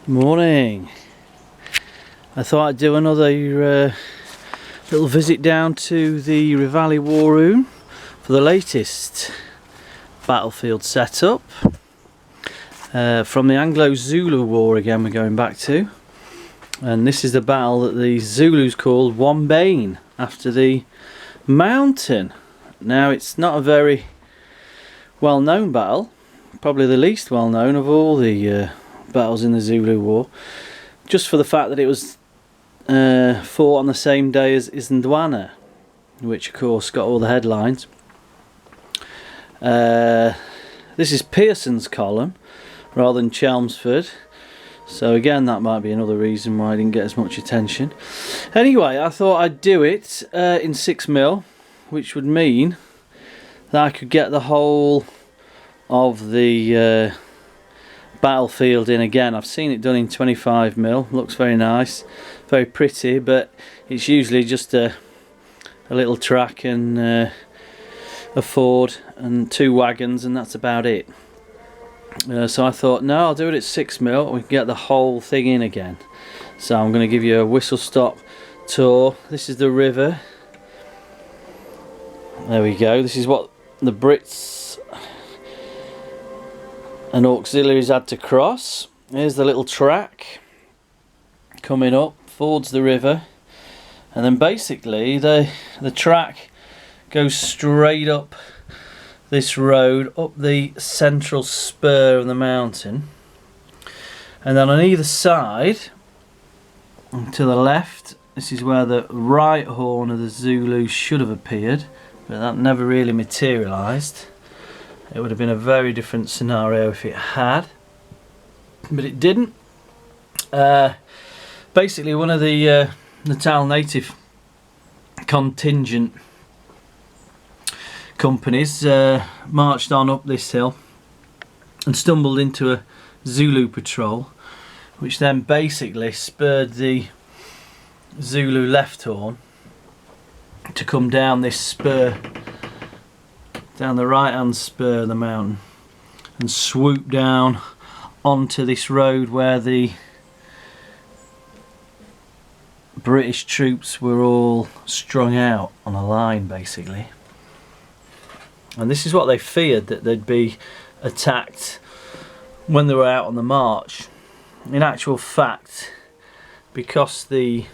Morning. I thought I'd do another little visit down to the Zulu War room for the latest battlefield setup from the Anglo Zulu War. Again, we're going back to, and this is the battle that the Zulus called Wombane, after the mountain. Now, it's not a very well known battle, probably the least well known of all the battles in the Zulu War, just for the fact that it was fought on the same day as iNyezane, which of course got all the headlines. This is Pearson's column rather than Chelmsford, so again that might be another reason why I didn't get as much attention. Anyway, I thought I'd do it in 6mm, which would mean that I could get the whole of the battlefield in again. I've seen it done in 25mm, looks very nice, very pretty, but it's usually just a little track and a ford and 2 wagons, and that's about it. So I thought, no, I'll do it at 6mm, we can get the whole thing in again. So I'm going to give you a whistle stop tour. This is the river. There we go. This is what the Brits and auxiliaries had to cross. Here's the little track coming up, fords the river, and then basically the track goes straight up this road, up the central spur of the mountain, and then on either side, to the left, this is where the right horn of the Zulus should have appeared, but that never really materialised. It would have been a very different scenario if it had, but it didn't. Basically, one of the Natal native contingent companies marched on up this hill and stumbled into a Zulu patrol, which then basically spurred the Zulu left horn to come down this spur, down the right hand spur of the mountain, and swoop down onto this road where the British troops were all strung out on a line basically. And this is what they feared, that they'd be attacked when they were out on the march. In actual fact, because the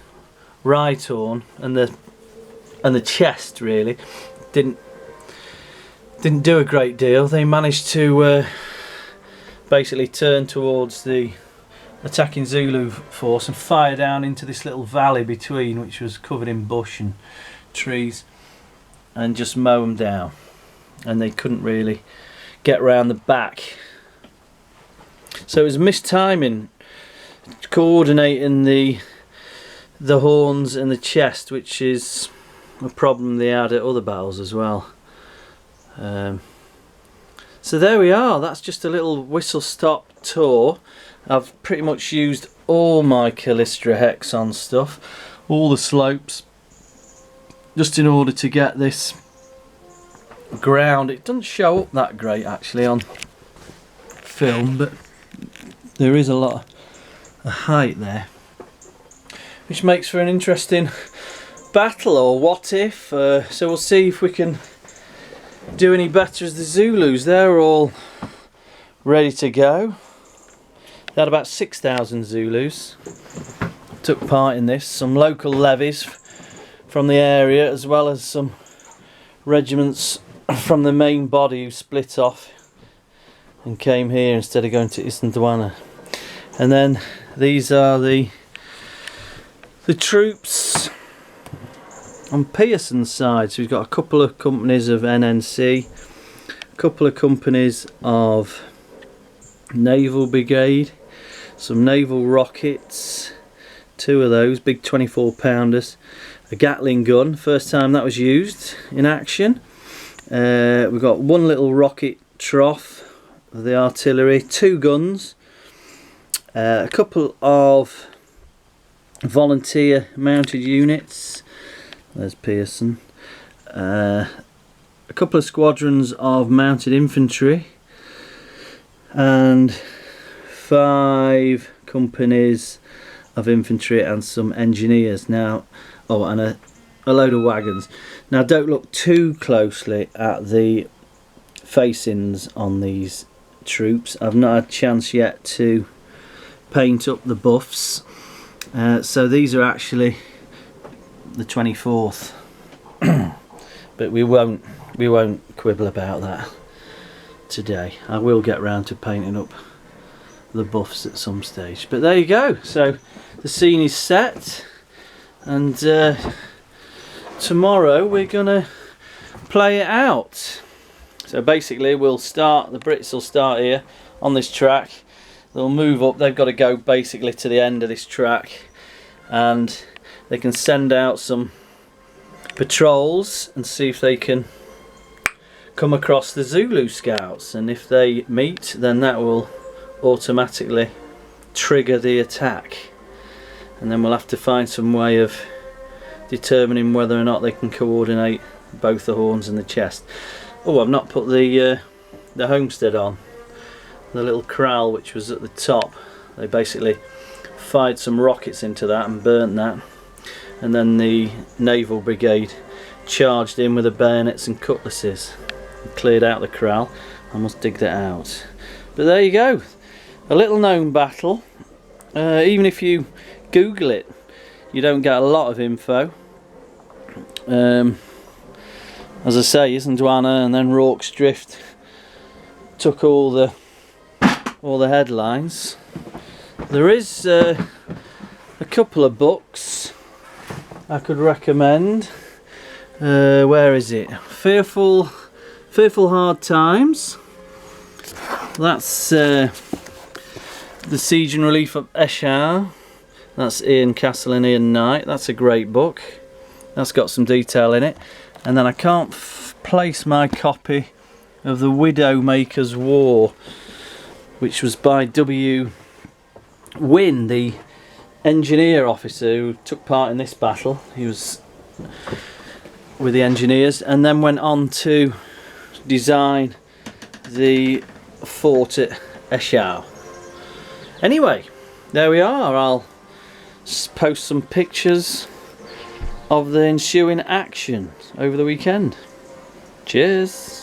right horn and the chest really didn't do a great deal, they managed to basically turn towards the attacking Zulu force and fire down into this little valley between, which was covered in bush and trees, and just mow them down, and they couldn't really get round the back. So it was mistiming, coordinating the horns and the chest, which is a problem they had at other battles as well. So there we are, that's just a little whistle stop tour. I've pretty much used all my Callistra Hexon stuff, all the slopes, just in order to get this ground. It doesn't show up that great actually on film, but there is a lot of height there, which makes for an interesting battle, or what if. So we'll see if we can do any better as the Zulus. They're all ready to go. They had about 6,000 Zulus took part in this, some local levies from the area, as well as some regiments from the main body who split off and came here instead of going to iNyezane. And then these are the troops on Pearson's side. So we've got a couple of companies of NNC, a couple of companies of Naval Brigade, some naval rockets, 2 of those, big 24-pounders, a Gatling gun, first time that was used in action. We've got 1 little rocket trough of the artillery, 2 guns, a couple of volunteer mounted units, there's Pearson, a couple of squadrons of mounted infantry, and 5 companies of infantry and some engineers now. Oh, and a load of wagons. Now don't look too closely at the facings on these troops. I've not had a chance yet to paint up the buffs. So these are actually the 24th. But we won't quibble about that today. I will get round to painting up the buffs at some stage. But there you go. So the scene is set, and tomorrow we're gonna play it out. So basically we'll start, the Brits will start here on this track, they'll move up, they've got to go basically to the end of this track, and they can send out some patrols and see if they can come across the Zulu scouts, and if they meet, then that will automatically trigger the attack, and then we'll have to find some way of determining whether or not they can coordinate both the horns and the chest. Oh, I've not put the homestead on, the little corral which was at the top. They basically fired some rockets into that and burnt that, and then the naval brigade charged in with the bayonets and cutlasses and cleared out the corral. I must dig that out. But there you go, a little known battle. Even if you Google it, you don't get a lot of info. As I say, Islingdwana and then Rorke's Drift took all the headlines. There is a couple of books I could recommend. Where is it? Fearful Hard Times. That's the Siege and Relief of Esher. That's Ian Castle and Ian Knight. That's a great book. That's got some detail in it. And then I can't place my copy of The Widowmaker's War, which was by W. Wynne, the engineer officer who took part in this battle. He was with the engineers and then went on to design the fort at Esher. Anyway, there we are. I'll post some pictures of the ensuing action over the weekend. Cheers.